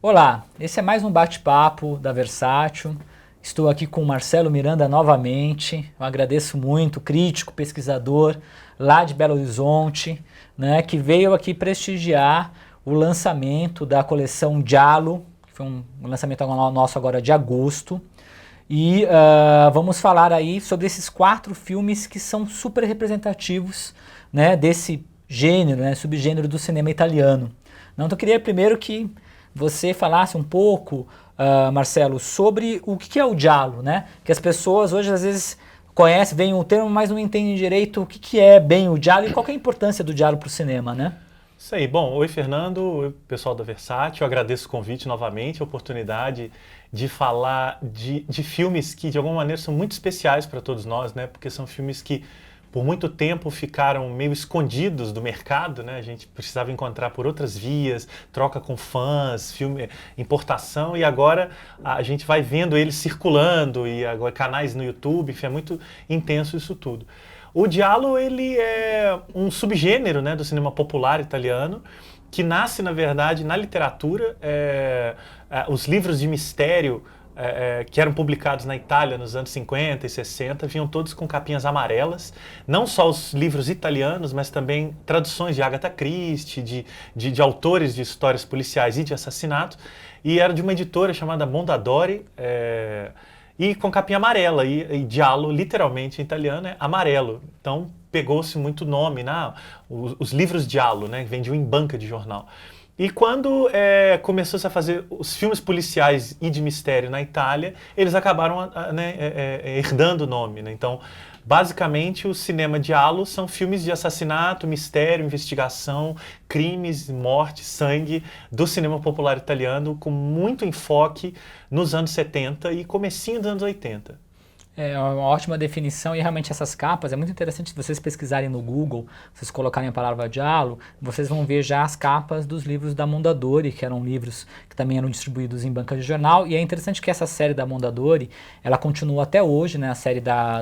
Olá, esse é mais um bate-papo da Versátil. Estou aqui com o Marcelo Miranda novamente. Eu agradeço muito, crítico, pesquisador lá de Belo Horizonte, né, que veio aqui prestigiar o lançamento da coleção Giallo, que foi um lançamento nosso agora de agosto. E vamos falar aí sobre esses 4 filmes que são super representativos, né, desse gênero, né, subgênero do cinema italiano. Então eu queria primeiro que você falasse um pouco, Marcelo, sobre o que é o giallo, né? Que as pessoas hoje às vezes conhecem, veem o termo, mas não entendem direito o que é bem o giallo e qual que é a importância do giallo para o cinema, né? Isso aí. Bom, oi Fernando, oi pessoal da Versátil, eu agradeço o convite novamente, a oportunidade de falar de filmes que de alguma maneira são muito especiais para todos nós, né? Porque são filmes que por muito tempo ficaram meio escondidos do mercado, né? A gente precisava encontrar por outras vias, troca com fãs, filme, importação, e agora a gente vai vendo eles circulando, e agora canais no YouTube, enfim, é muito intenso isso tudo. O giallo, ele é um subgênero, né, do cinema popular italiano, que nasce, na verdade, na literatura. Os livros de mistério que eram publicados na Itália nos anos 50 e 60 vinham todos com capinhas amarelas. Não só os livros italianos, mas também traduções de Agatha Christie, de autores de histórias policiais e de assassinato. E era de uma editora chamada Mondadori, e com capinha amarela, e giallo, literalmente em italiano, é amarelo. Então pegou-se muito nome, né? Os livros giallo, né? Vendiam em banca de jornal. E quando começou-se a fazer os filmes policiais e de mistério na Itália, eles acabaram herdando o nome, né? Então, basicamente, o cinema giallo são filmes de assassinato, mistério, investigação, crimes, morte, sangue do cinema popular italiano, com muito enfoque nos anos 70 e comecinho dos anos 80. É uma ótima definição e realmente essas capas, é muito interessante se vocês pesquisarem no Google, vocês colocarem a palavra giallo, vocês vão ver já as capas dos livros da Mondadori, que eram livros que também eram distribuídos em banca de jornal, e é interessante que essa série da Mondadori, ela continua até hoje, né, a série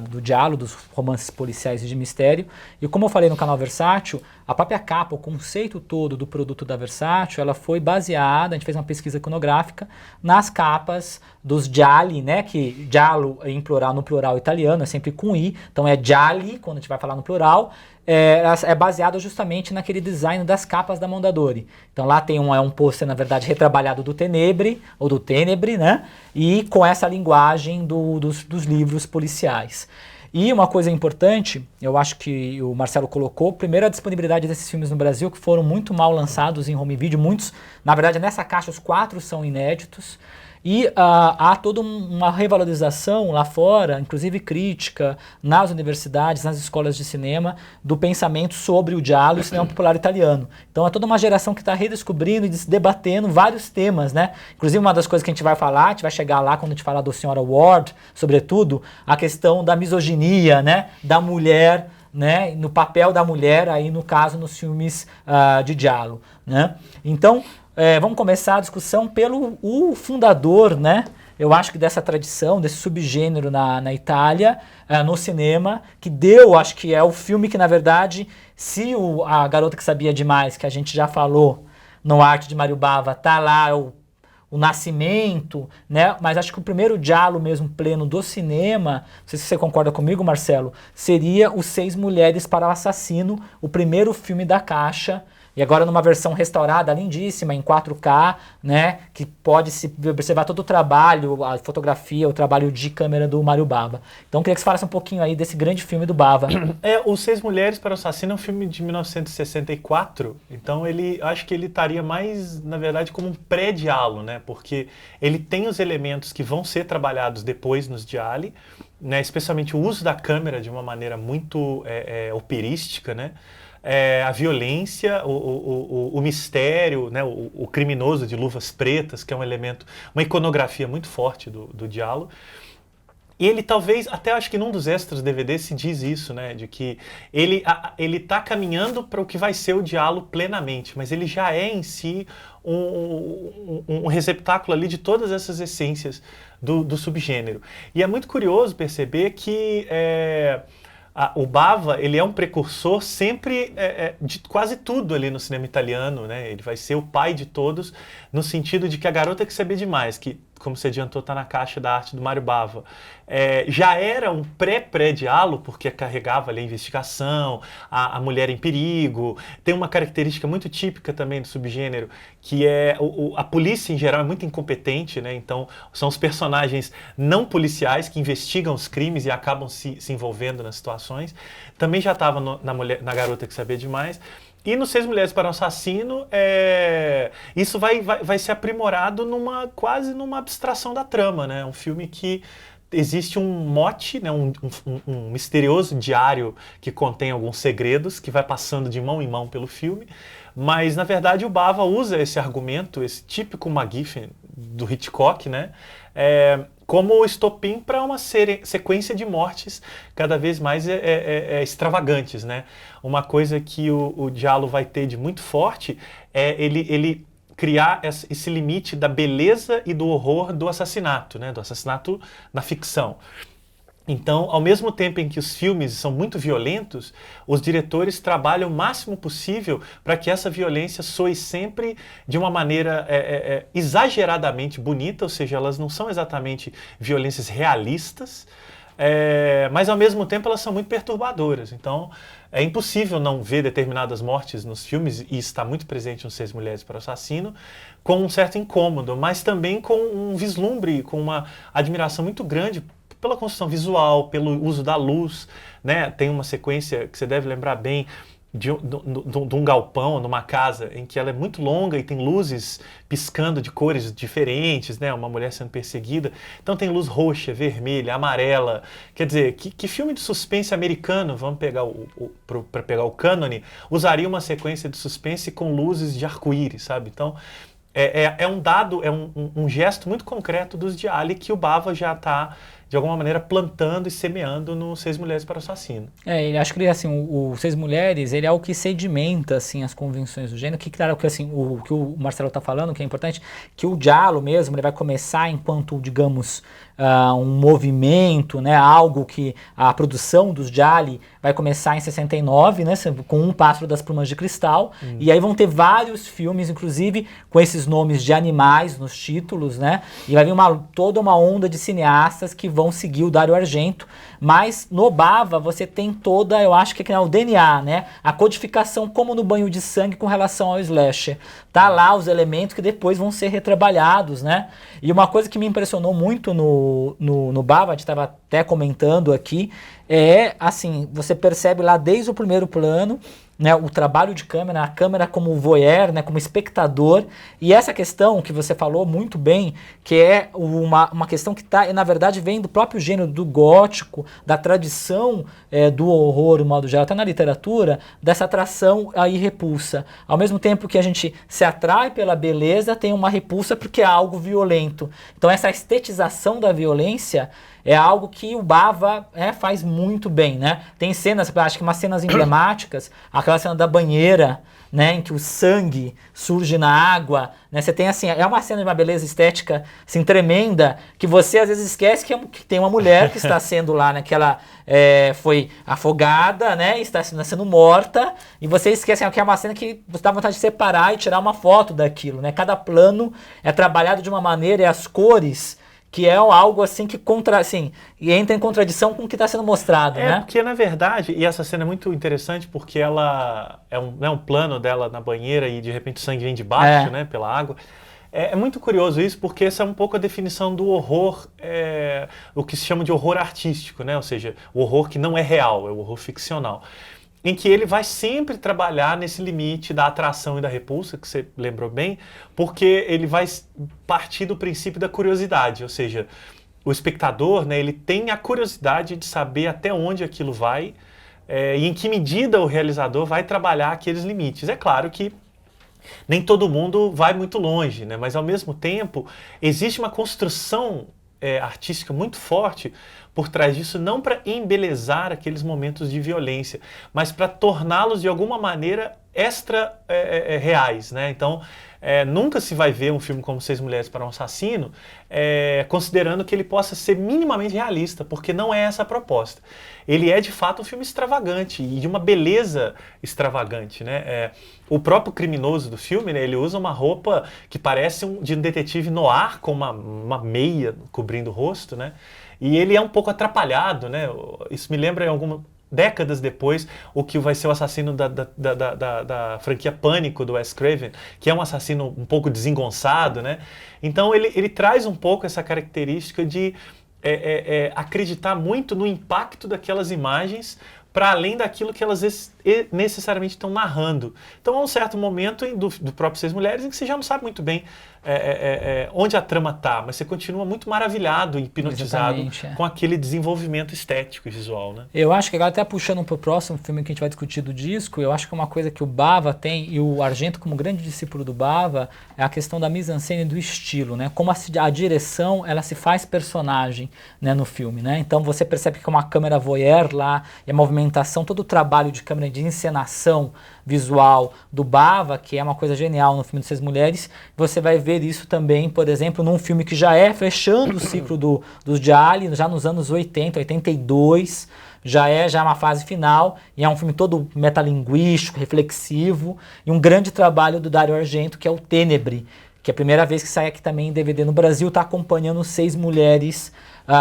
do giallo, dos romances policiais e de mistério, e como eu falei no canal Versátil, a própria capa, o conceito todo do produto da Versátil, ela foi baseada, a gente fez uma pesquisa iconográfica, nas capas dos gialli, né, que giallo em plural, no plural italiano, é sempre com i, então é gialli, quando a gente vai falar no plural, é baseado justamente naquele design das capas da Mondadori. Então lá tem um pôster, na verdade, retrabalhado do Tenebre, ou do Tenebre, né, e com essa linguagem dos livros policiais. E uma coisa importante, eu acho que o Marcelo colocou, primeiro a disponibilidade desses filmes no Brasil, que foram muito mal lançados em home video, muitos, na verdade nessa caixa os 4 são inéditos, e há toda uma revalorização lá fora, inclusive crítica, nas universidades, nas escolas de cinema, do pensamento sobre o giallo e o cinema popular italiano. Então é toda uma geração que está redescobrindo e debatendo vários temas, né? Inclusive uma das coisas que a gente vai falar, a gente vai chegar lá quando a gente falar do Sr. Ward, sobretudo, a questão da misoginia, né? Da mulher, né, no papel da mulher, aí no caso nos filmes de giallo, né? Então, vamos começar a discussão pelo o fundador, né? Eu acho que dessa tradição, desse subgênero na Itália, no cinema, que deu, acho que é o filme que, na verdade, se a Garota que Sabia Demais, que a gente já falou no Arte de Mário Bava, tá lá, o nascimento, né? Mas acho que o primeiro giallo mesmo pleno do cinema, não sei se você concorda comigo, Marcelo, seria Os Seis Mulheres para o Assassino, o primeiro filme da Caixa, e agora numa versão restaurada, lindíssima, em 4K, né? Que pode se observar todo o trabalho, a fotografia, o trabalho de câmera do Mário Bava. Então queria que você falasse um pouquinho aí desse grande filme do Bava. Os Seis Mulheres para o Assassino é um filme de 1964, então acho que ele estaria mais, na verdade, como um pré-giallo, né? Porque ele tem os elementos que vão ser trabalhados depois nos gialli, né? Especialmente o uso da câmera de uma maneira muito operística, né? A violência, o mistério, né? O criminoso de luvas pretas, que é um elemento, uma iconografia muito forte do giallo. E ele talvez, até acho que num dos extras DVD se diz isso, né? De que ele tá caminhando para o que vai ser o giallo plenamente, mas ele já é em si um receptáculo ali de todas essas essências do subgênero. E é muito curioso perceber que o Bava, ele é um precursor sempre de quase tudo ali no cinema italiano, né? Ele vai ser o pai de todos no sentido de que A Garota que Sabia Demais, que, como você adiantou, está na caixa da arte do Mário Bava, já era um pré-diálogo, porque carregava ali a investigação, a mulher em perigo. Tem uma característica muito típica também do subgênero, que é a polícia em geral é muito incompetente, né? Então são os personagens não policiais que investigam os crimes e acabam se envolvendo nas situações. Também já estava na Garota que Sabia Demais. E no Seis Mulheres para um Assassino, isso vai ser aprimorado quase numa abstração da trama, né? Um filme que existe um mote, né? um misterioso diário que contém alguns segredos, que vai passando de mão em mão pelo filme. Mas, na verdade, o Bava usa esse argumento, esse típico MacGuffin do Hitchcock, né? Como estopim para uma sequência de mortes cada vez mais extravagantes, né? Uma coisa que o Giallo vai ter de muito forte é ele criar esse limite da beleza e do horror do assassinato, né? Do assassinato na ficção. Então, ao mesmo tempo em que os filmes são muito violentos, os diretores trabalham o máximo possível para que essa violência soe sempre de uma maneira exageradamente bonita, ou seja, elas não são exatamente violências realistas, mas ao mesmo tempo elas são muito perturbadoras. Então, é impossível não ver determinadas mortes nos filmes, e está muito presente no Seis Mulheres para o Assassino, com um certo incômodo, mas também com um vislumbre, com uma admiração muito grande pela construção visual, pelo uso da luz, né? Tem uma sequência que você deve lembrar bem de um galpão, numa casa, em que ela é muito longa e tem luzes piscando de cores diferentes, né? Uma mulher sendo perseguida. Então tem luz roxa, vermelha, amarela. Quer dizer, que filme de suspense americano, vamos pegar para pegar o cânone, usaria uma sequência de suspense com luzes de arco-íris, sabe? Então um gesto muito concreto dos Gialli que o Bava já está, de alguma maneira, plantando e semeando no Seis Mulheres para o Assassino. Acho que assim, o Seis Mulheres, ele é o que sedimenta assim, as convenções do gênero, que claro que assim, o que o Marcelo está falando, que é importante, que o Giallo mesmo, ele vai começar enquanto, digamos, um movimento, né, algo que a produção dos Gialli vai começar em 69, né, com Um Pássaro das Plumas de Cristal, e aí vão ter vários filmes, inclusive com esses nomes de animais nos títulos, né, e vai vir toda uma onda de cineastas que vão seguir o Dario Argento, mas no Bava você tem toda, eu acho que é o DNA, né, a codificação como no Banho de Sangue com relação ao slasher. Tá lá os elementos que depois vão ser retrabalhados, né, e uma coisa que me impressionou muito no Bava, a gente estava até comentando aqui, assim, você percebe lá desde o primeiro plano, né, o trabalho de câmera, a câmera como voyeur, né, como espectador, e essa questão que você falou muito bem, que é uma questão que na verdade vem do próprio gênero do gótico, da tradição do horror, no modo geral, até na literatura, dessa atração e repulsa. Ao mesmo tempo que a gente se atrai pela beleza, tem uma repulsa porque é algo violento. Então essa estetização da violência é algo que o Bava faz muito bem, né? Tem cenas, acho que umas cenas emblemáticas, aquela cena da banheira, né, em que o sangue surge na água, né? Você tem assim, é uma cena de uma beleza estética assim, tremenda, que você às vezes esquece que tem uma mulher que está sendo lá, né, que ela foi afogada, né, está sendo morta, e você esquece que é uma cena que você dá vontade de separar e tirar uma foto daquilo, né? Cada plano é trabalhado de uma maneira, e as cores, que é algo assim que entra em contradição com o que está sendo mostrado, né? Porque na verdade, e essa cena é muito interessante porque ela é um plano dela na banheira e de repente o sangue vem de baixo, né, pela água. É muito curioso isso, porque essa é um pouco a definição do horror, o que se chama de horror artístico, né? Ou seja, o horror que não é real, é o horror ficcional. Em que ele vai sempre trabalhar nesse limite da atração e da repulsa, que você lembrou bem, porque ele vai partir do princípio da curiosidade, ou seja, o espectador, né, ele tem a curiosidade de saber até onde aquilo vai e em que medida o realizador vai trabalhar aqueles limites. É claro que nem todo mundo vai muito longe, né, mas ao mesmo tempo existe uma construção artística muito forte por trás disso, não para embelezar aqueles momentos de violência, mas para torná-los de alguma maneira extra reais, né? Então, nunca se vai ver um filme como Seis Mulheres para um Assassino considerando que ele possa ser minimamente realista, porque não é essa a proposta. Ele é, de fato, um filme extravagante e de uma beleza extravagante, né? O próprio criminoso do filme, né, ele usa uma roupa que parece de um detetive noir, com uma meia cobrindo o rosto, né? E ele é um pouco atrapalhado, né? Isso me lembra em alguma... décadas depois, o que vai ser o assassino da franquia Pânico, do Wes Craven, que é um assassino um pouco desengonçado, né? Então ele traz um pouco essa característica de acreditar muito no impacto daquelas imagens para além daquilo que elas necessariamente estão narrando. Então há um certo momento do próprio Seis Mulheres em que você já não sabe muito bem onde a trama está, mas você continua muito maravilhado, hipnotizado com aquele desenvolvimento estético e visual, né? Eu acho que agora, até puxando para o próximo filme que a gente vai discutir do disco, eu acho que uma coisa que o Bava tem, e o Argento como grande discípulo do Bava, é a questão da mise-en-scène e do estilo, né? Como a direção, ela se faz personagem, né, no filme, né? Então você percebe que é uma câmera voyeur lá, e a movimentação, todo o trabalho de câmera de encenação visual do Bava, que é uma coisa genial no filme de Seis Mulheres, você vai ver isso também, por exemplo, num filme que já fechando o ciclo dos Gialli, já nos anos 80, 82, já uma fase final, e é um filme todo metalinguístico, reflexivo, e um grande trabalho do Dario Argento, que é o Tenebre, que é a primeira vez que sai aqui também em DVD no Brasil, está acompanhando Seis Mulheres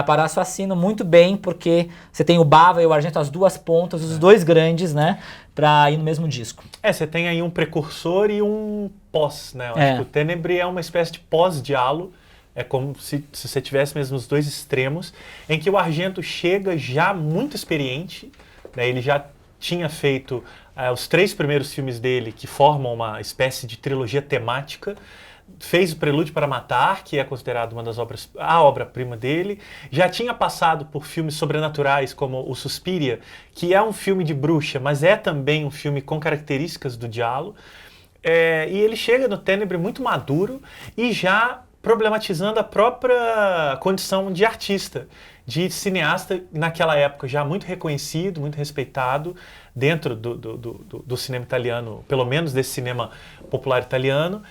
para Assassino muito bem, porque você tem o Bava e o Argento, as duas pontas, os dois grandes, né, para ir no mesmo disco. Você tem aí um precursor e um pós, né? Eu acho que o Tenebre é uma espécie de pós-diálogo, é como se você tivesse mesmo os dois extremos, em que o Argento chega já muito experiente, né? Ele já tinha feito os 3 primeiros filmes dele, que formam uma espécie de trilogia temática, fez o Prelúdio para Matar, que é considerado uma das a obra-prima dele. Já tinha passado por filmes sobrenaturais como o Suspiria, que é um filme de bruxa, mas é também um filme com características do giallo. E ele chega no Tenebre muito maduro e já problematizando a própria condição de artista, de cineasta, naquela época já muito reconhecido, muito respeitado dentro do cinema italiano, pelo menos desse cinema popular italiano.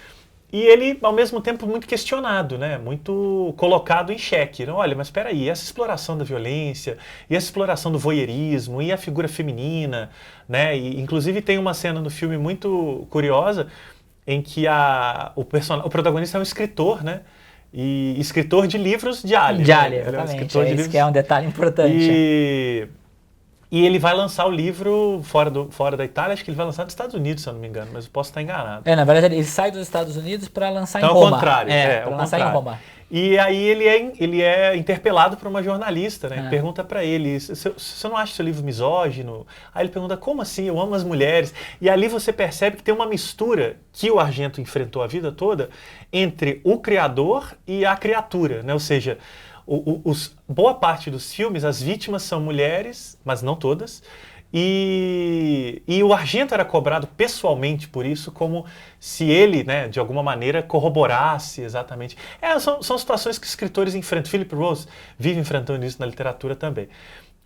E ele, ao mesmo tempo, muito questionado, né? Muito colocado em xeque. Olha, mas espera aí, essa exploração da violência, e essa exploração do voyeurismo, e a figura feminina, né? E, inclusive tem uma cena no filme muito curiosa, em que o protagonista é um escritor, né? E escritor de livros Gialli. Gialli, exatamente. Isso que é um detalhe importante. E ele vai lançar o livro fora da Itália, acho que ele vai lançar nos Estados Unidos, se eu não me engano, mas eu posso estar enganado. Na verdade, ele sai dos Estados Unidos para lançar então, em Roma. Então, ao contrário. Para lançar em Roma. E aí ele é interpelado por uma jornalista, né? Que pergunta para ele, você não acha seu livro misógino? Aí ele pergunta, como assim? Eu amo as mulheres. E ali você percebe que tem uma mistura que o Argento enfrentou a vida toda entre o criador e a criatura, né? Ou seja, boa parte dos filmes, as vítimas são mulheres, mas não todas, e o Argento era cobrado pessoalmente por isso, como se ele, né, de alguma maneira, corroborasse exatamente. São situações que escritores enfrentam. Philip Roth vive enfrentando isso na literatura também.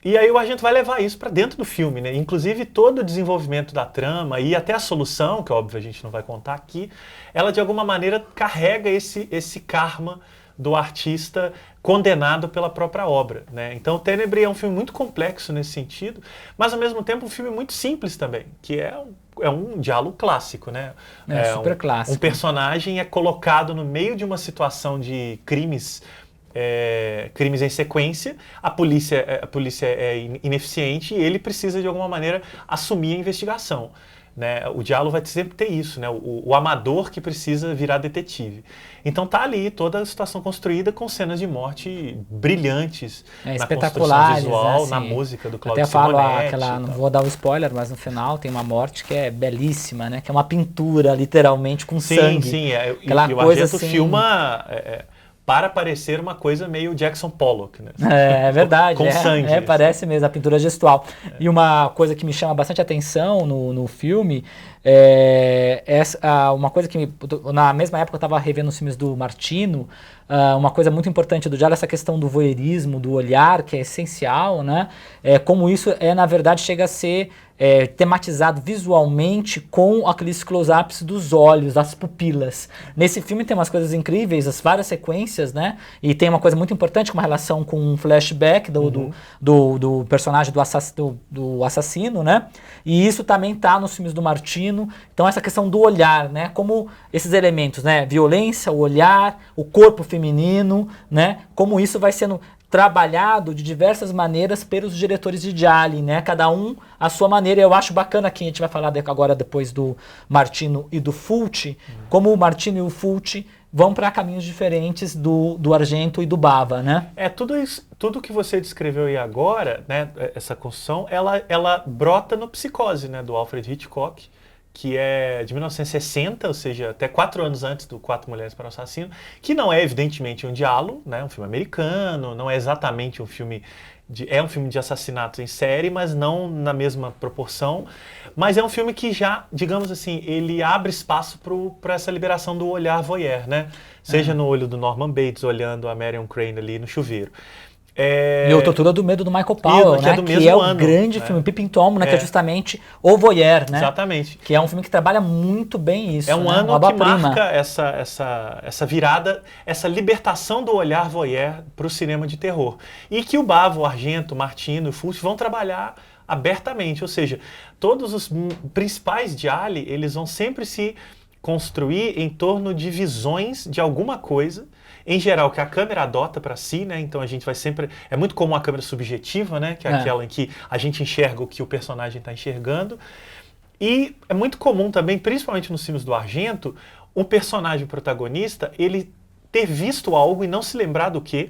E aí o Argento vai levar isso para dentro do filme, né? Inclusive todo o desenvolvimento da trama e até a solução, que óbvio a gente não vai contar aqui, ela de alguma maneira carrega esse karma do artista condenado pela própria obra, né? Então, Tenebre é um filme muito complexo nesse sentido, mas ao mesmo tempo um filme muito simples também, que é um diálogo clássico, né? Super clássico. Um personagem é colocado no meio de uma situação de crimes em sequência, a polícia é ineficiente e ele precisa de alguma maneira assumir a investigação. Né? O diálogo vai sempre ter isso, né? O amador que precisa virar detetive. Então tá ali toda a situação construída com cenas de morte brilhantes, na construção visual, na música do Claudio Simonetti. Não vou dar o spoiler, mas no final tem uma morte que é belíssima, né? Que é uma pintura, literalmente, com sangue. Sim, e o Argento filma para parecer uma coisa meio Jackson Pollock, né? É verdade. Com sangue. Parece mesmo, a pintura gestual. E uma coisa que me chama bastante atenção no filme uma coisa que na mesma época eu estava revendo os filmes do Martino, uma coisa muito importante do Giallo, essa questão do voyeurismo, do olhar, que é essencial, né? Como isso na verdade chega a ser tematizado visualmente com aqueles close-ups dos olhos, das pupilas. Nesse filme tem umas coisas incríveis, as várias sequências, né? E tem uma coisa muito importante com uma relação com um flashback do personagem do assassino, né? E isso também tá nos filmes do Martino. Então essa questão do olhar, né? Como esses elementos, né? Violência, o olhar, o corpo feminino, né? Como isso vai sendo trabalhado de diversas maneiras pelos diretores de Gialli, né? Cada um à sua maneira. Eu acho bacana que a gente vai falar agora depois do Martino e do Fulci, como o Martino e o Fulci vão para caminhos diferentes do Argento e do Bava, né? Tudo isso, tudo que você descreveu aí agora, né? Essa construção, ela brota no Psicose, né? Do Alfred Hitchcock, que é de 1960, ou seja, até 4 anos antes do Quatro Mulheres para o Assassino, que não é evidentemente um diálogo, né, um filme americano, não é exatamente um filme é um filme de assassinatos em série, mas não na mesma proporção, mas é um filme que já, digamos assim, ele abre espaço para essa liberação do olhar voyeur, né, seja no olho do Norman Bates olhando a Marion Crane ali no chuveiro. E o Tortura do Medo do Michael Powell, né? Que é o grande filme, Peeping Tom, né? Que é justamente o voyeur, né? Exatamente. Que é um filme que trabalha muito bem isso. É um ano que marca essa virada, essa libertação do olhar voyeur para o cinema de terror. E que o Bava, o Argento, o Martino, o Fulci vão trabalhar abertamente. Ou seja, todos os principais Gialli, eles vão sempre se construir em torno de visões de alguma coisa, em geral, que a câmera adota para si, né? Então a gente vai sempre... É muito comum a câmera subjetiva, né? Que é aquela em que a gente enxerga o que o personagem está enxergando. E é muito comum também, principalmente nos filmes do Argento, o personagem protagonista, ele ter visto algo e não se lembrar do quê,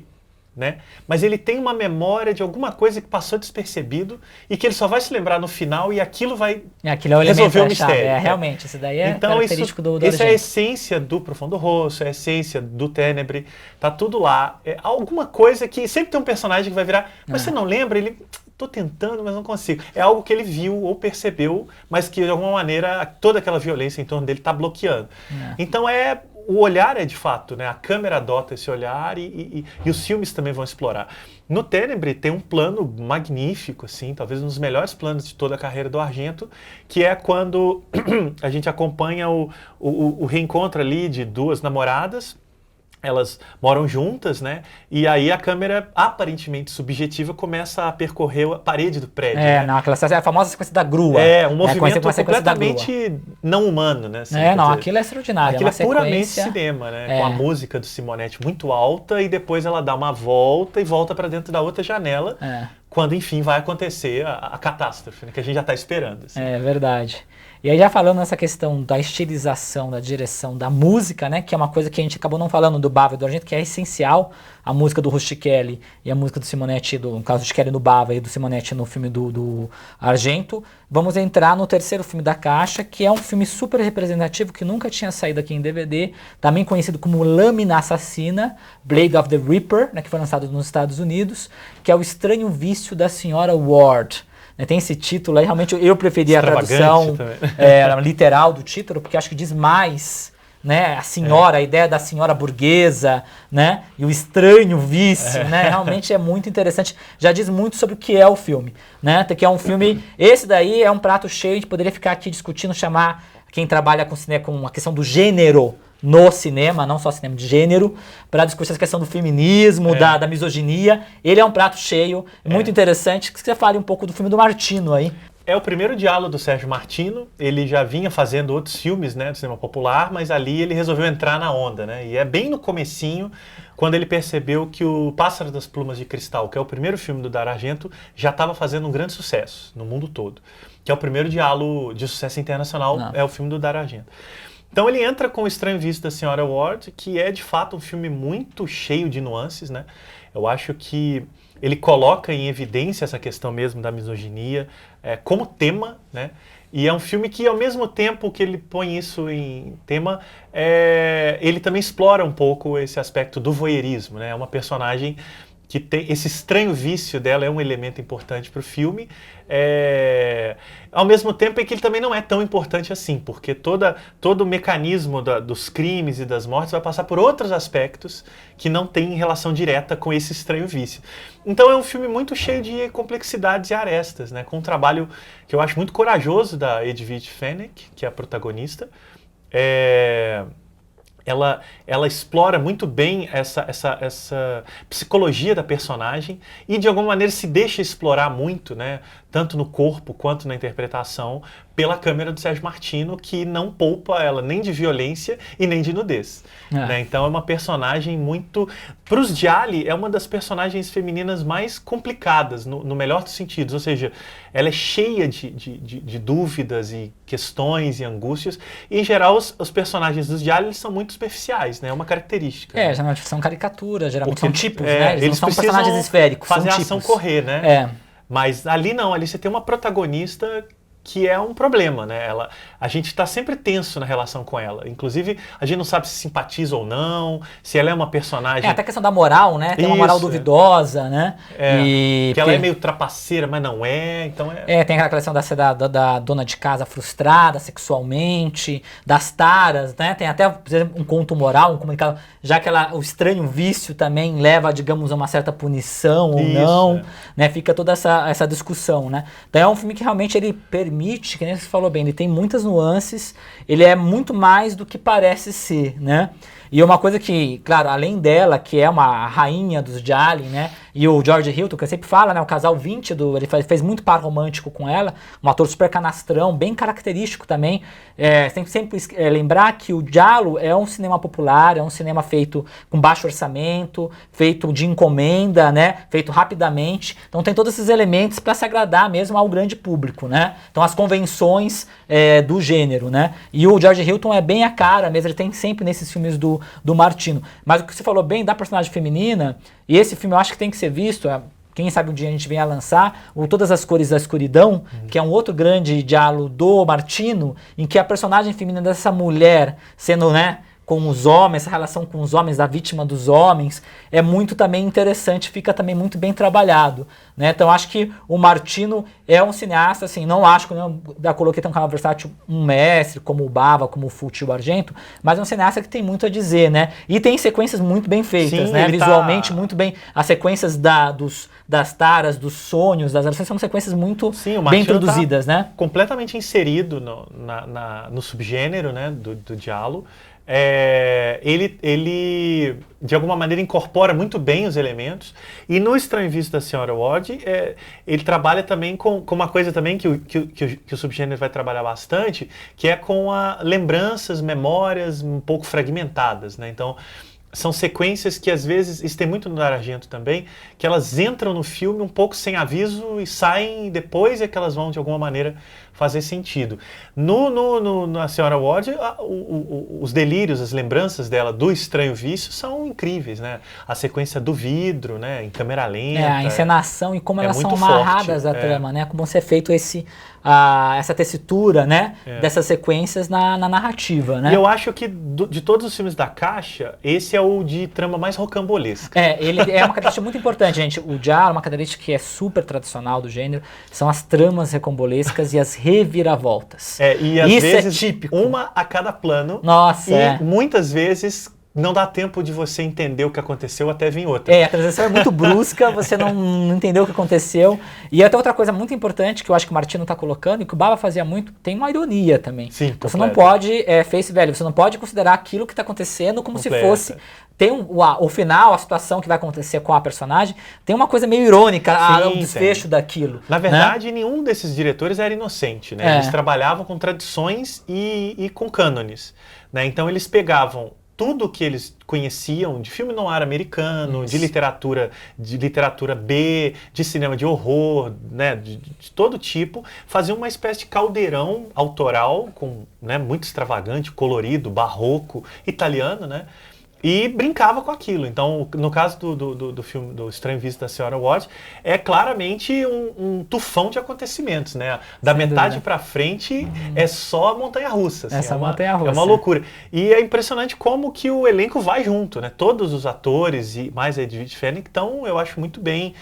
né? Mas ele tem uma memória de alguma coisa que passou despercebido e que ele só vai se lembrar no final e aquilo vai resolver o mistério. Realmente, isso daí é então, característico do isso Argento. é a essência do Profundo Rosso, é a essência do Ténebre, tá tudo lá. É alguma coisa que sempre tem um personagem que vai virar, mas você não lembra? Ele, tô tentando, mas não consigo. É algo que ele viu ou percebeu, mas que de alguma maneira toda aquela violência em torno dele tá bloqueando. Então o olhar é de fato, né? A câmera adota esse olhar e os filmes também vão explorar. No Ténebre tem um plano magnífico, assim, talvez um dos melhores planos de toda a carreira do Argento, que é quando a gente acompanha o reencontro ali de duas namoradas. Elas moram juntas, né? E aí a câmera, aparentemente subjetiva, começa a percorrer a parede do prédio. É a famosa sequência da grua. Um movimento completamente não humano, né? Assim, aquilo é extraordinário. Aquilo é puramente cinema, né? Com a música do Simonetti muito alta e depois ela dá uma volta e volta para dentro da outra janela, quando enfim vai acontecer a catástrofe, né? Que a gente já está esperando. Assim. É verdade. E aí já falando nessa questão da estilização, da direção, da música, né, que é uma coisa que a gente acabou não falando do Bava e do Argento, que é essencial, a música do Rustichelli e a música do Simonetti, no caso do Rustichelli no Bava e do Simonetti no filme do Argento. Vamos entrar no terceiro filme da caixa, que é um filme super representativo, que nunca tinha saído aqui em DVD, também conhecido como Lâmina Assassina, Blade of the Reaper, né, que foi lançado nos Estados Unidos, que é O Estranho Vício da Senhora Ward. Tem esse título aí, realmente eu preferi a tradução literal do título, porque acho que diz mais, né, a senhora, a ideia da senhora burguesa, né, e o estranho vício, né, realmente é muito interessante, já diz muito sobre o que é o filme, né, que é um filme, esse daí é um prato cheio, a gente poderia ficar aqui discutindo, chamar quem trabalha com cinema, com a questão do gênero no cinema, não só cinema de gênero, para discutir essa questão do feminismo, da misoginia. Ele é um prato cheio, muito interessante. Que você fale um pouco do filme do Martino aí. É o primeiro diálogo do Sérgio Martino. Ele já vinha fazendo outros filmes, né, do cinema popular, mas ali ele resolveu entrar na onda, né? E é bem no comecinho, quando ele percebeu que o Pássaro das Plumas de Cristal, que é o primeiro filme do Dario Argento, já estava fazendo um grande sucesso no mundo todo. Que é o primeiro diálogo de sucesso internacional, é o filme do Dario Argento. Então ele entra com O Estranho Vício da Senhora Ward, que é de fato um filme muito cheio de nuances, né? Eu acho que ele coloca em evidência essa questão mesmo da misoginia como tema, né? E é um filme que, ao mesmo tempo que ele põe isso em tema, ele também explora um pouco esse aspecto do voyeurismo, né? É uma personagem que tem esse estranho vício dela é um elemento importante para o filme. Ao mesmo tempo é que ele também não é tão importante assim, porque todo o mecanismo dos crimes e das mortes vai passar por outros aspectos que não têm relação direta com esse estranho vício. Então é um filme muito cheio de complexidades e arestas, né? Com um trabalho que eu acho muito corajoso da Edwige Fenech, que é a protagonista. Ela explora muito bem essa psicologia da personagem e, de alguma maneira, se deixa explorar muito, né, tanto no corpo quanto na interpretação, pela câmera do Sérgio Martino, que não poupa ela nem de violência e nem de nudez. Né? Então é uma personagem muito... Para os Gialli, é uma das personagens femininas mais complicadas, no melhor dos sentidos. Ou seja, ela é cheia de dúvidas e questões e angústias. E, em geral, os personagens dos Gialli eles são muito superficiais, né? É uma característica. Geralmente são caricaturas, geralmente porque, são tipos, né? Eles não são personagens esféricos, fazer são a ação tipos. correr, né? Mas ali não, ali você tem uma protagonista que é um problema, né? A gente está sempre tenso na relação com ela. Inclusive, a gente não sabe se simpatiza ou não, se ela é uma personagem... até a questão da moral, né? Tem uma moral duvidosa, né? Que ela é meio trapaceira, mas não é, então tem aquela questão da dona de casa frustrada sexualmente, das taras, né? Tem até, por exemplo, um conto moral, um comunicado, já que o estranho vício também leva, digamos, a uma certa punição ou não, né? Fica toda essa discussão, né? Então é um filme que realmente ele permite, que nem você falou bem, ele tem muitas nuances, ele é muito mais do que parece ser, né? E uma coisa que, claro, além dela, que é uma rainha dos Gialli, né? E o George Hilton, que eu sempre falo, né? O casal 20, ele fez muito par romântico com ela, um ator super canastrão, bem característico também. Sempre lembrar que o Giallo é um cinema popular, é um cinema feito com baixo orçamento, feito de encomenda, né? Feito rapidamente. Então tem todos esses elementos para se agradar mesmo ao grande público, né? Então as convenções do gênero, né? E o George Hilton é bem a cara mesmo, ele tem sempre nesses filmes do Martino. Mas o que você falou bem da personagem feminina, e esse filme eu acho que tem que ser visto, quem sabe um dia a gente venha a lançar, o Todas as Cores da Escuridão, que é um outro grande diálogo do Martino, em que a personagem feminina dessa mulher sendo, né, com os homens, essa relação com os homens, da vítima dos homens, é muito também interessante, fica também muito bem trabalhado, né? Então acho que o Martino é um cineasta, assim, não acho que eu já coloquei tão canal versátil um mestre como o Bava, como o Fulci e o Argento, mas é um cineasta que tem muito a dizer, né? E tem sequências muito bem feitas, né? Visualmente muito bem, as sequências das taras, dos sonhos, das relações são sequências muito bem produzidas, né? Completamente inserido no subgênero, né, do giallo. Ele de alguma maneira incorpora muito bem os elementos, e no Estranho Vício da Senhora Ward ele trabalha também com uma coisa também que o subgênero vai trabalhar bastante, que é com lembranças, memórias um pouco fragmentadas, né? Então são sequências que às vezes, isso tem muito no Dario Argento também, que elas entram no filme um pouco sem aviso e saem depois, é que elas vão de alguma maneira fazer sentido. Na Senhora Ward, os delírios, as lembranças dela do Estranho Vício são incríveis, né? A sequência do vidro, né? Em câmera lenta. A encenação e como elas são amarradas à trama, né? Como ser feito essa tessitura, né? Dessas sequências na narrativa, né? E eu acho que de todos os filmes da Caixa, esse é o de trama mais rocambolesca. Ele é uma característica muito importante, gente. O giallo, uma característica que é super tradicional do gênero, são as tramas rocambolescas e as reviravoltas. E às vezes é típico. Uma a cada plano. Nossa, e muitas vezes não dá tempo de você entender o que aconteceu até vir outra. A transição é muito brusca, você não entendeu o que aconteceu. E até outra coisa muito importante que eu acho que o Martino está colocando, e que o Bava fazia muito, tem uma ironia também. Sim, você não pode, face value, você não pode considerar aquilo que está acontecendo como se fosse... Tem o final, a situação que vai acontecer com a personagem, tem uma coisa meio irônica, o desfecho daquilo. Na verdade, né? Nenhum desses diretores era inocente, né? Eles trabalhavam com tradições e com cânones, né? Então eles pegavam tudo que eles conheciam de filme noir americano, de literatura B, de cinema de horror, né, de todo tipo, faziam uma espécie de caldeirão autoral, muito extravagante, colorido, barroco, italiano, né? E brincava com aquilo. Então, no caso do filme do Estranho Visita da Senhora Watts, é claramente um tufão de acontecimentos, né? Da Sem metade dúvida. para frente é só montanha-russa. Assim, Essa é uma montanha-russa. loucura. E é impressionante como que o elenco vai junto, né? Todos os atores e mais a Edwidge Fenech estão, eu acho, muito bem,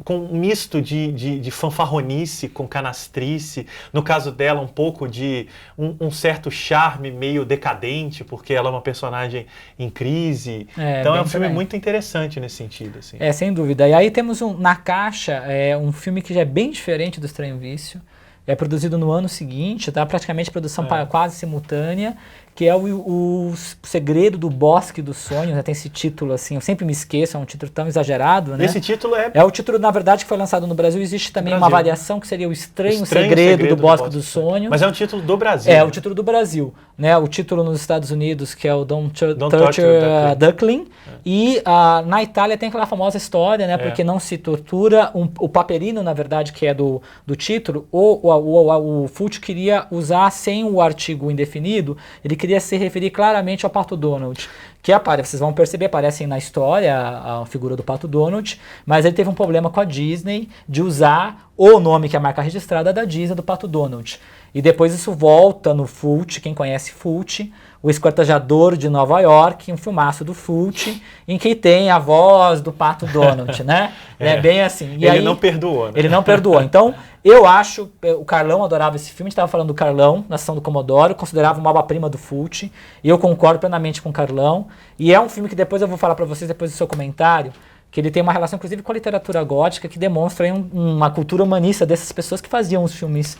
com um misto de fanfarronice com canastrice. No caso dela, um pouco de um certo charme meio decadente, porque ela é uma personagem em crise. Então é um filme muito interessante nesse sentido. Assim. Sem dúvida. E aí temos na caixa um filme que já é bem diferente do Estranho Vício. É produzido no ano seguinte, tá? Praticamente produção quase simultânea, que é o Segredo do Bosque dos Sonhos, né? Tem esse título assim, eu sempre me esqueço, é um título tão exagerado, né? Esse título é... É o título, na verdade, que foi lançado no Brasil. Existe também uma variação que seria o Estranho Segredo do Bosque dos Sonhos. Mas é um título do Brasil. É, o título do Brasil, né? O título nos Estados Unidos, que é o Don't Torture Duckling. E na Itália tem aquela famosa história, né? Porque não se tortura. O Paperino, na verdade, que é do título, o Fulci queria usar sem o artigo indefinido, ele queria se referir claramente ao Pato Donald, que vocês vão perceber, aparecem na história a figura do Pato Donald, mas ele teve um problema com a Disney de usar o nome que é a marca registrada da Disney do Pato Donald. E depois isso volta no Fulci, quem conhece Fulci, o Esquartejador de Nova York, um filmaço do Fulci, em que tem a voz do Pato Donald, né? É bem assim. E ele não perdoou, né? Ele não perdoou. Então, eu acho, o Carlão adorava esse filme, a gente estava falando do Carlão, na Sessão do Comodoro, considerava uma obra-prima do Fulci, e eu concordo plenamente com o Carlão. E é um filme que depois eu vou falar para vocês, depois do seu comentário, que ele tem uma relação, inclusive, com a literatura gótica, que demonstra aí uma cultura humanista dessas pessoas que faziam os filmes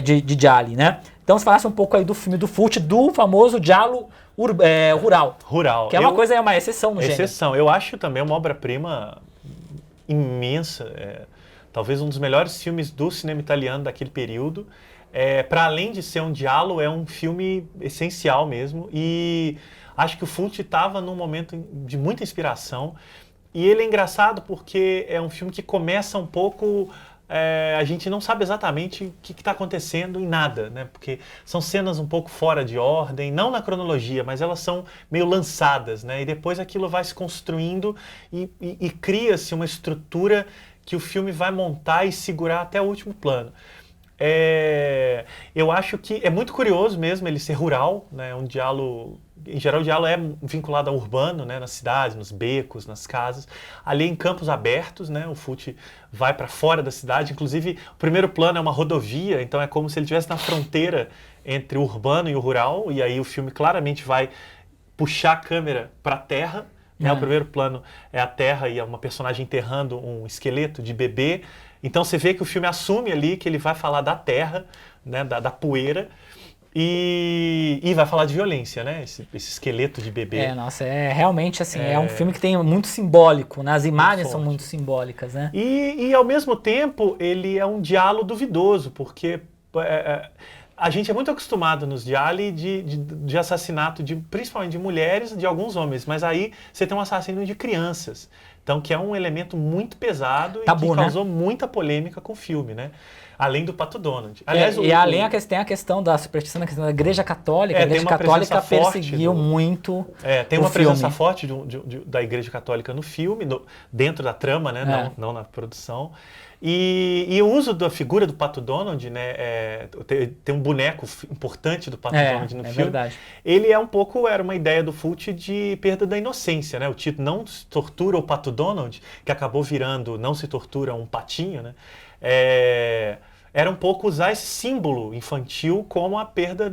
de gialli, né? Então, se falasse um pouco aí do filme do Fulci, do famoso giallo rural. Rural. Que é uma exceção no gênero. Exceção. Eu acho também uma obra-prima imensa, talvez um dos melhores filmes do cinema italiano daquele período. Para além de ser um giallo, é um filme essencial mesmo. E acho que o Fulci estava num momento de muita inspiração. E ele é engraçado porque é um filme que começa um pouco... a gente não sabe exatamente o que está acontecendo em nada, né? Porque são cenas um pouco fora de ordem, não na cronologia, mas elas são meio lançadas, né? E depois aquilo vai se construindo e cria-se uma estrutura que o filme vai montar e segurar até o último plano. Eu acho que é muito curioso mesmo ele ser rural, né? Um diálogo... Em geral, o diálogo é vinculado ao urbano, né? Nas cidades, nos becos, nas casas. Ali em campos abertos, né? O Fulci vai para fora da cidade. Inclusive, o primeiro plano é uma rodovia, então é como se ele estivesse na fronteira entre o urbano e o rural. E aí o filme claramente vai puxar a câmera para a terra. O primeiro plano é a terra e é uma personagem enterrando um esqueleto de bebê. Então você vê que o filme assume ali que ele vai falar da terra, né? Da poeira. E vai falar de violência, né? Esse esqueleto de bebê. Realmente assim, é um filme que tem muito simbólico, né? As imagens são muito simbólicas, né? E ao mesmo tempo, ele é um diálogo duvidoso, porque a gente é muito acostumado nos gialli de assassinato, principalmente de mulheres, de alguns homens, mas aí você tem um assassino de crianças. Então, que é um elemento muito pesado e que causou muita polêmica com o filme, né? Além do Pato Donald. Aliás, tem a questão da superstição, a questão da Igreja Católica. A Igreja Católica perseguiu muito tem uma presença forte da Igreja Católica no filme, dentro da trama, né? Não na produção. E o uso da figura do Pato Donald, né? Tem um boneco importante do Pato Donald no filme. Verdade. Ele era uma ideia do Fulci de perda da inocência, né? O título Não se tortura o Pato Donald, que acabou virando Não se tortura um patinho, né? Era um pouco usar esse símbolo infantil como a perda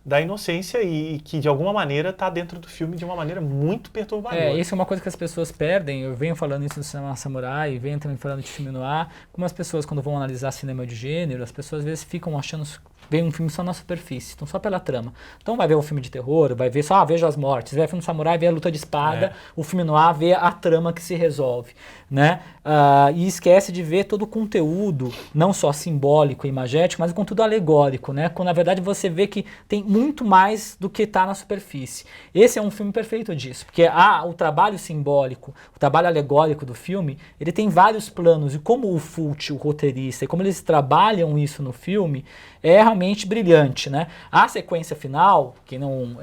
da inocência e que de alguma maneira está dentro do filme de uma maneira muito perturbadora. Isso é uma coisa que as pessoas perdem. Eu venho falando isso no cinema samurai, venho também falando de filme noir. Como as pessoas, quando vão analisar cinema de gênero, as pessoas às vezes ficam achando vê um filme só na superfície, então só pela trama. Então vai ver um filme de terror, vai ver só, veja as mortes, vai ver um filme samurai, vê a luta de espada, o filme noir vê a trama que se resolve, né? E esquece de ver todo o conteúdo, não só simbólico e imagético, mas o conteúdo alegórico, né? Quando na verdade você vê que tem muito mais do que está na superfície. Esse é um filme perfeito disso, porque o trabalho simbólico, o trabalho alegórico do filme, ele tem vários planos, e como o Fulci, o roteirista, e como eles trabalham isso no filme, realmente extremamente brilhante, né? A sequência final, que não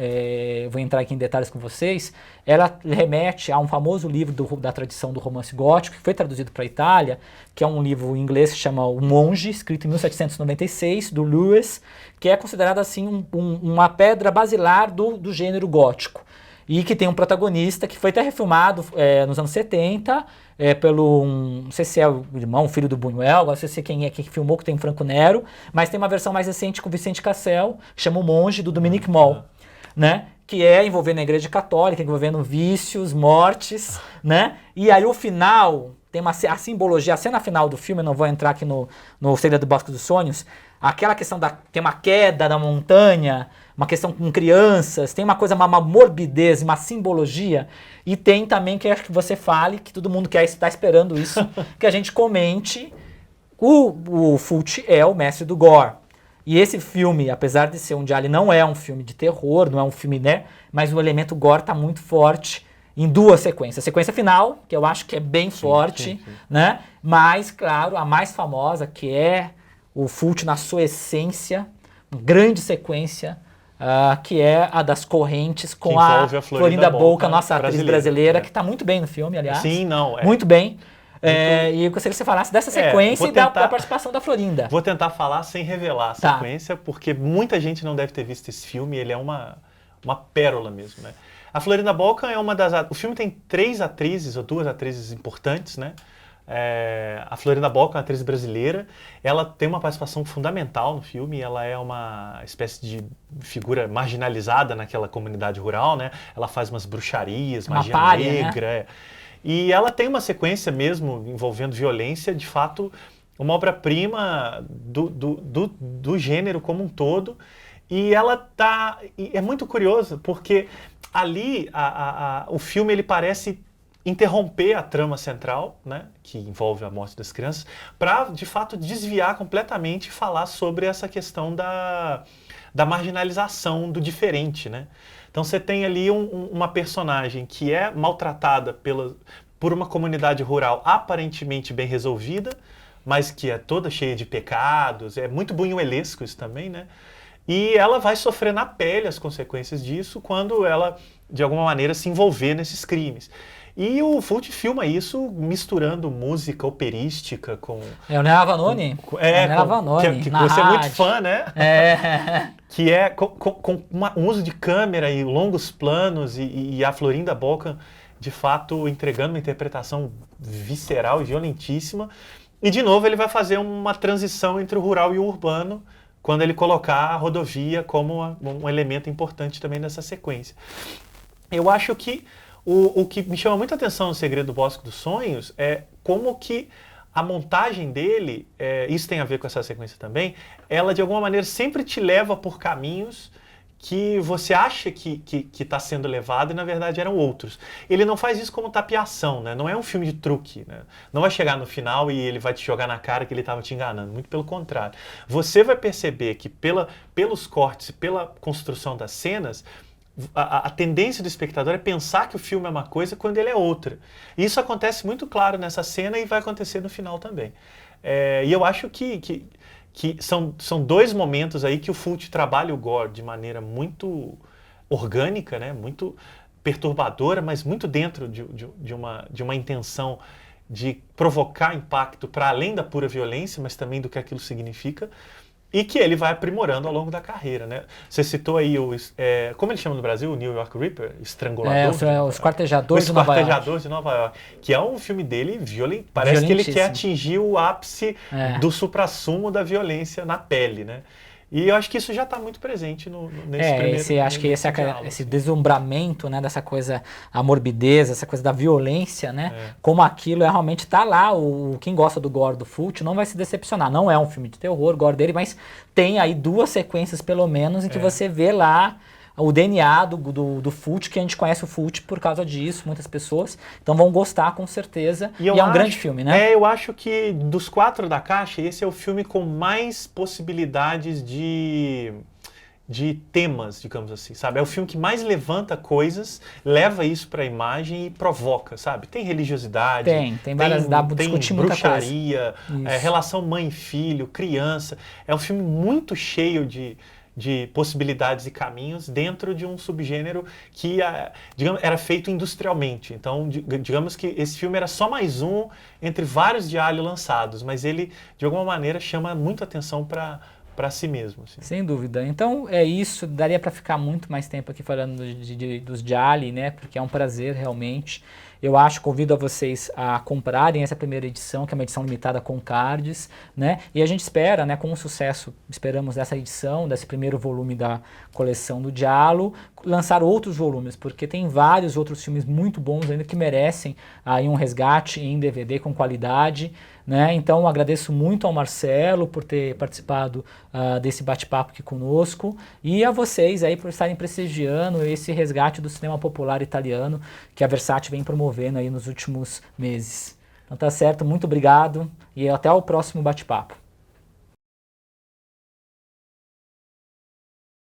vou entrar aqui em detalhes com vocês, ela remete a um famoso livro da tradição do romance gótico, que foi traduzido para a Itália, que é um livro em inglês que chama O Monge, escrito em 1796, do Lewis, que é considerado assim uma pedra basilar do gênero gótico. E que tem um protagonista que foi até refilmado nos anos 70, não sei se é o irmão, o filho do Buñuel, não sei se quem é que filmou, que tem o Franco Nero, mas tem uma versão mais recente com o Vicente Cassel, que chama O Monge, do Dominique Moll, né? Que é envolvendo a igreja católica, envolvendo vícios, mortes, né? E aí o final, tem a simbologia, a cena final do filme, eu não vou entrar aqui no Segredo do Bosque dos Sonhos, aquela questão tem uma queda da montanha, uma questão com crianças, tem uma coisa, uma morbidez, uma simbologia, e tem também, que acho que você fale, que todo mundo está esperando isso, que a gente comente, o Fulci é o mestre do gore. E esse filme, apesar de ser um diário, não é um filme de terror, não é um filme, né, mas o elemento gore está muito forte em duas sequências. A sequência final, que eu acho que é bem forte, sim. Né, mas, claro, a mais famosa, que é o Fulci na sua essência, uma grande sequência, que é a das correntes com a Florinda Bolka, nossa atriz brasileira, que está muito bem no filme, aliás. Sim, não. Muito bem. E eu gostaria que você falasse dessa sequência e da participação da Florinda. Vou tentar falar sem revelar a sequência, porque muita gente não deve ter visto esse filme, ele é uma pérola mesmo, né? A Florinda Bolka é uma das... O filme tem 3 atrizes, ou 2 atrizes importantes, né? A Florinda Bolka é uma atriz brasileira, ela tem uma participação fundamental no filme, ela é uma espécie de figura marginalizada naquela comunidade rural, né? Ela faz umas bruxarias, magia negra, né? E ela tem uma sequência mesmo envolvendo violência, de fato, uma obra-prima do gênero como um todo, e é muito curioso, porque ali o filme ele parece interromper a trama central, né, que envolve a morte das crianças, para, de fato, desviar completamente e falar sobre essa questão da marginalização do diferente, né? Então você tem ali uma personagem que é maltratada por uma comunidade rural aparentemente bem resolvida, mas que é toda cheia de pecados, é muito buñuelesco isso também, né? E ela vai sofrer na pele as consequências disso quando ela, de alguma maneira, se envolver nesses crimes. E o Fulci filma isso misturando música operística com... É o Nella Vanoni? Que você é muito fã, né? Que é com um uso de câmera e longos planos e a Florinda Bolka, de fato, entregando uma interpretação visceral e violentíssima. E, de novo, ele vai fazer uma transição entre o rural e o urbano, quando ele colocar a rodovia como um elemento importante também nessa sequência. Eu acho que o que me chama muita atenção no Segredo do Bosque dos Sonhos é como que a montagem dele, isso tem a ver com essa sequência também, ela de alguma maneira sempre te leva por caminhos que você acha que está sendo levado e na verdade eram outros. Ele não faz isso como tapeação, né? Não é um filme de truque, né? Não vai chegar no final e ele vai te jogar na cara que ele estava te enganando, muito pelo contrário. Você vai perceber que pelos cortes e pela construção das cenas, a tendência do espectador é pensar que o filme é uma coisa quando ele é outra. E isso acontece muito claro nessa cena e vai acontecer no final também. E eu acho que são 2 momentos aí que o Fulci trabalha o gore de maneira muito orgânica, né? Muito perturbadora, mas muito dentro de uma intenção de provocar impacto para além da pura violência, mas também do que aquilo significa. E que ele vai aprimorando ao longo da carreira, né? Você citou aí como ele chama no Brasil? O New York Ripper? Estrangulador? Os Quartejadores de Nova York. Os Quartejadores de Nova York. Que é um filme dele violento. Parece que ele quer atingir o ápice do suprassumo da violência na pele, né? E eu acho que isso já está muito presente nesse primeiro... Acho que esse deslumbramento, né, dessa coisa, a morbidez, essa coisa da violência, né, como aquilo realmente está lá, quem gosta do gore do Fulci não vai se decepcionar. Não é um filme de terror, o gore dele, mas tem aí 2 sequências pelo menos em que você vê lá o DNA do Fulci, que a gente conhece o Fulci por causa disso, muitas pessoas, então vão gostar com certeza, e é um grande filme, né? Eu acho que dos 4 da caixa, esse é o filme com mais possibilidades de de temas, digamos assim, sabe? É o filme que mais levanta coisas, leva isso para a imagem e provoca, sabe? Tem religiosidade, Tem várias, dá pra tem discutir muita bruxaria, coisa. relação mãe-filho, criança. É um filme muito cheio de possibilidades e caminhos dentro de um subgênero que, digamos, era feito industrialmente. Então, digamos que esse filme era só mais um entre vários de Alho lançados, mas ele, de alguma maneira, chama muito atenção para si mesmo. Assim. Sem dúvida. Então é isso, daria para ficar muito mais tempo aqui falando dos Gialli, né? Porque é um prazer realmente. Eu acho, convido a vocês a comprarem essa primeira edição, que é uma edição limitada com cards, né? E a gente espera, né, com o sucesso, esperamos dessa edição, desse primeiro volume da coleção do Giallo, lançar outros volumes, porque tem vários outros filmes muito bons ainda que merecem aí um resgate em DVD com qualidade, né? Então agradeço muito ao Marcelo por ter participado desse bate-papo aqui conosco e a vocês aí por estarem prestigiando esse resgate do cinema popular italiano que a Versátil vem promovendo aí nos últimos meses. Então tá certo, muito obrigado e até o próximo bate-papo.